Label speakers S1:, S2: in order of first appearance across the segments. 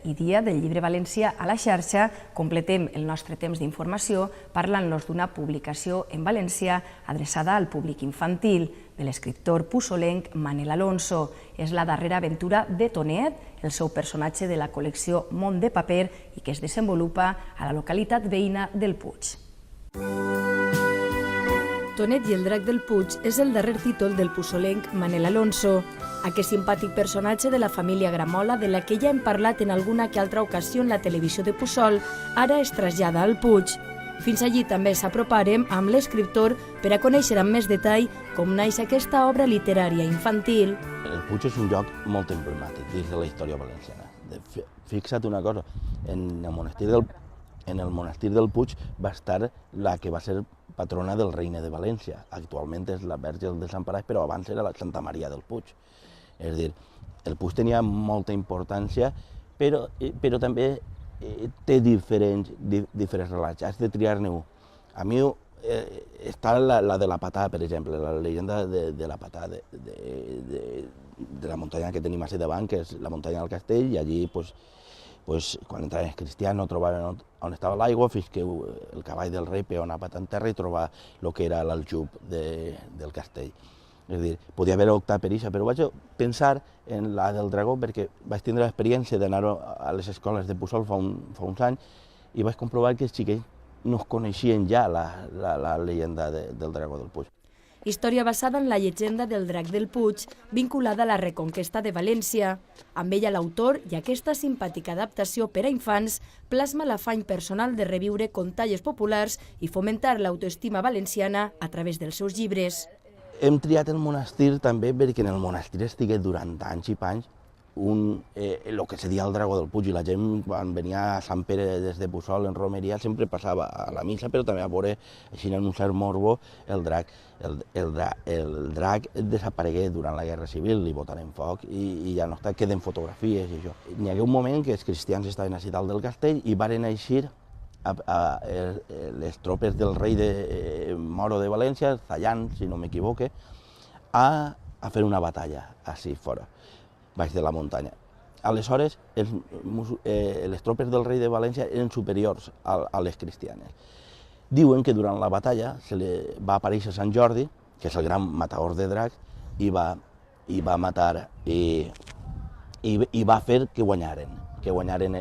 S1: I dia del llibre valencià a la xarxa, completem el nostre temps d'informació parlant-los d'una publicació en valencià adreçada al públic infantil, de l'escriptor pussolenc Manel Alonso. És la darrera aventura de Tonet, el seu personatge de la col·lecció Món de Paper i que es desenvolupa a la localitat veïna del Puig. Tonet i el drac del Puig és el darrer títol del pussolenc Manel Alonso. Aquest simpàtic personatge de la família Gramola, de la que ja hem parlat en alguna que altra ocasió en la televisió de Puçol, ara es trasllada al Puig. Fins allí també s'aproparem amb l'escriptor per a conèixer amb més detall com naix aquesta obra literària infantil.
S2: El Puig és un lloc molt emblemàtic dins de la història valenciana. Fixa't una cosa, en el monestir del Puig va estar la que va ser patrona del Regne de València. Actualment és la Verge del Desemparats, però abans era la Santa Maria del Puig. És a dir, el Puig tenia molta importància, però també té diferents relats. Has de triar-ne un. A mi està la de la Patà, per exemple, la llegenda de la Patà, de la muntanya que tenim així davant, que és la muntanya del Castell, i allí, quan entraven els cristians, no trobaven on estava l'aigua, fins que el cavall del rei peonava en terra i trobava el que era l'aljub del castell. És a dir, podia haver optat per això, però vaig pensar en la del dragó perquè vaig tindre l'experiència d'anar a les escoles de Puçol fa uns anys i vaig comprovar que els xiquets no es coneixien ja la llegenda del dragó del Puig.
S1: Història basada en la llegenda del drac del Puig, vinculada a la Reconquesta de València. Amb ella l'autor i aquesta simpàtica adaptació per a infants plasma l'afany personal de reviure contalles populars i fomentar l'autoestima valenciana a través dels seus llibres.
S2: Hem triat el monestir també perquè en el monestir estigué durant anys i panys el que seria el dragó del Puig, i la gent quan venia a Sant Pere des de Puçol en romeria sempre passava a la missa, però també a veure, així en un cert morbo, el drac. El drac desaparegué durant la Guerra Civil, li botaren foc i ja no està, queden fotografies i això. N'hi hagué un moment que els cristians estaven a dalt del castell i varen eixir les tropes del rei Moro de València, Zayán, si no m'equivoque, a fer una batalla així fora, baix de la muntanya. Aleshores, les tropes del rei de València eren superiors a les cristianes. Diuen que durant la batalla se li va aparèixer Sant Jordi, que és el gran matador de dracs, i va matar i va fer que guanyaren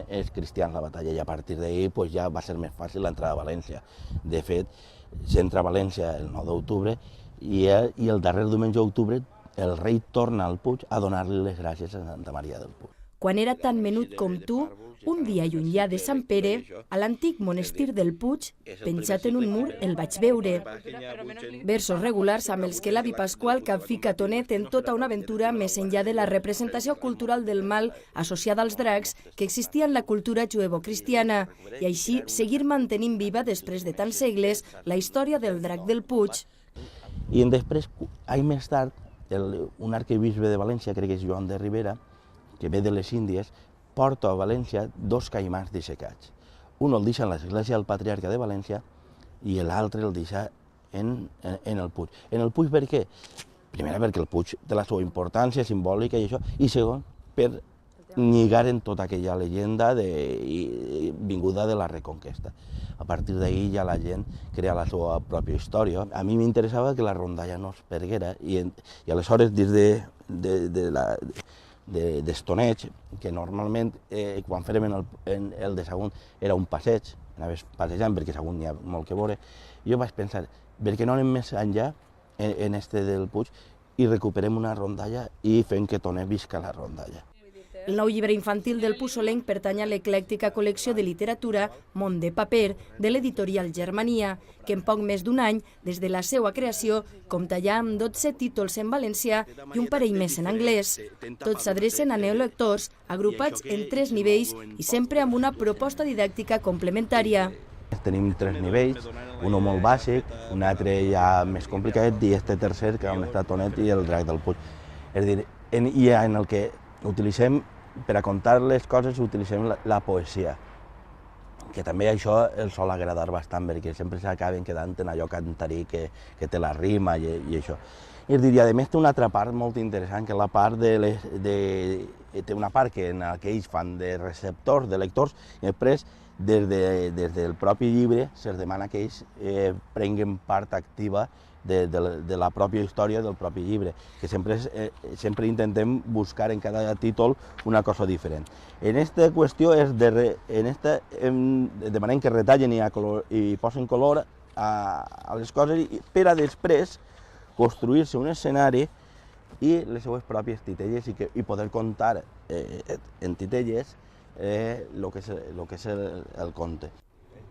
S2: els cristians la batalla, i a partir d'ahir ja va ser més fàcil l'entrada a València. De fet, s'entra a València el 9 d'octubre i el darrer diumenge d'octubre el rei torna al Puig a donar-li les gràcies a Santa Maria del Puig.
S1: Quan era tan menut com tu, un dia llunyà de Sant Pere, a l'antic monestir del Puig, penjat en un mur, el vaig veure. Versos regulars amb els que l'avi Pasqual capfica Tonet en tota una aventura més enllà de la representació cultural del mal associada als dracs que existia en la cultura juevo-cristiana, i així seguir mantenint viva després de tants segles la història del drac del Puig.
S2: I després, anys més tard, un arquebisbe de València, crec que és Joan de Ribera, que ve de les Índies, porta a València dos caimans dissecats. Un el deixa en l'església del Patriarca de València i l'altre el deixa en el Puig. En el Puig per què? Primera, perquè el Puig té la seva importància simbòlica i això, i segon, per lligar en tota aquella llegenda vinguda de la Reconquesta. A partir d'ahir ja la gent crea la seva pròpia història. A mi m'interessava que la rondalla no es perguera i aleshores dins d'estoneig, que normalment quan fèrem el de Sagunt era un passeig, anaves passejant perquè a Sagunt n'hi ha molt que veure, jo vaig pensar, per què no anem més enllà en este del Puig i recuperem una rondalla i fem que Tonet visca la rondalla.
S1: El nou llibre infantil del pussolenc pertany a l'eclèctica col·lecció de literatura Món de Paper, de l'editorial Germania, que en poc més d'un any, des de la seva creació, compta ja amb 12 títols en valencià i un parell més en anglès. Tots s'adrecen a neolectors, agrupats en 3 nivells i sempre amb una proposta didàctica complementària.
S2: Tenim 3 nivells, un molt bàsic, un altre ja més complicat i este tercer, que on està Tonet i el drac del Puig. És a dir, i en el que utilitzem, per a contar les coses, utilitzem la poesia. que també això els sol agradar bastant, perquè sempre s'acaben quedant en allò cantarí que té la rima i això. És a dir, i a més té una altra part molt interessant, que és la part té una part que en què ells fan de receptors, de lectors, i després des del propi llibre se'ls demana que ells prenguen part activa de la pròpia història del propi llibre, que sempre intentem buscar en cada títol una cosa diferent. En aquesta qüestió demanem que retallen i posen color a les coses per a després construir-se un escenari i les seues pròpies titelles i poder contar en titelles el que és el conte.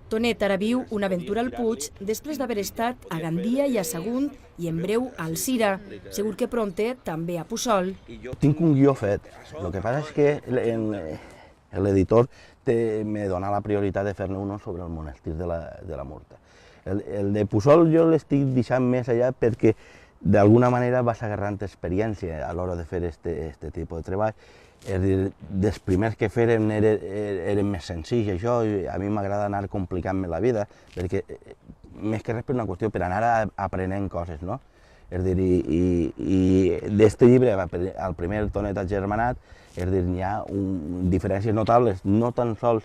S1: Tonet ara viu una aventura al Puig després d'haver estat a Gandia i a Sagunt i en breu a Alzira. Segur que prompte també a Puçol.
S2: Tinc un guió fet. El que passa és que l'editor me dona la prioritat de fer-ne un sobre el monestir de la Murta. El de Puçol jo l'estic deixant més allà perquè d'alguna manera vas agarrant experiència a l'hora de fer aquest tipus de treball. És a dir, dels primers que fèrem eren més senzills, això, i a mi m'agrada anar complicant-me la vida, perquè més que res per una qüestió, per anar aprenent coses, no? És a dir, i d'este llibre, el primer Tonet agermanat, és a dir, hi ha diferències notables, no tan sols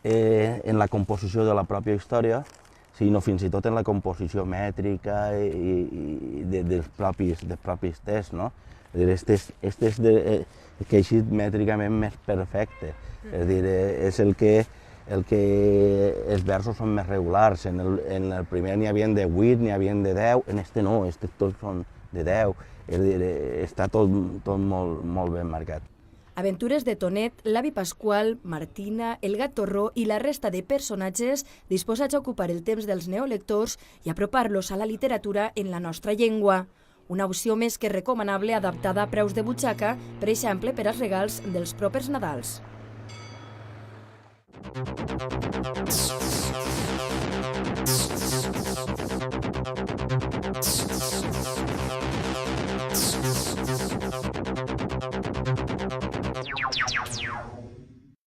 S2: en la composició de la pròpia història, sinó fins i tot en la composició mètrica i dels propis tests, no? Este és que ha eixit mètricament més perfecte, és a dir, és el que els versos són més regulars, en el primer n'hi havia de 8, n'hi havia de 10, en este no, tots són de 10, és a dir, està tot molt ben marcat.
S1: Aventures de Tonet, l'avi Pasqual, Martina, el gat Torró i la resta de personatges disposats a ocupar el temps dels neolectors i apropar-los a la literatura en la nostra llengua. Una opció més que recomanable adaptada a preus de butxaca, per exemple, per als regals dels propers Nadals.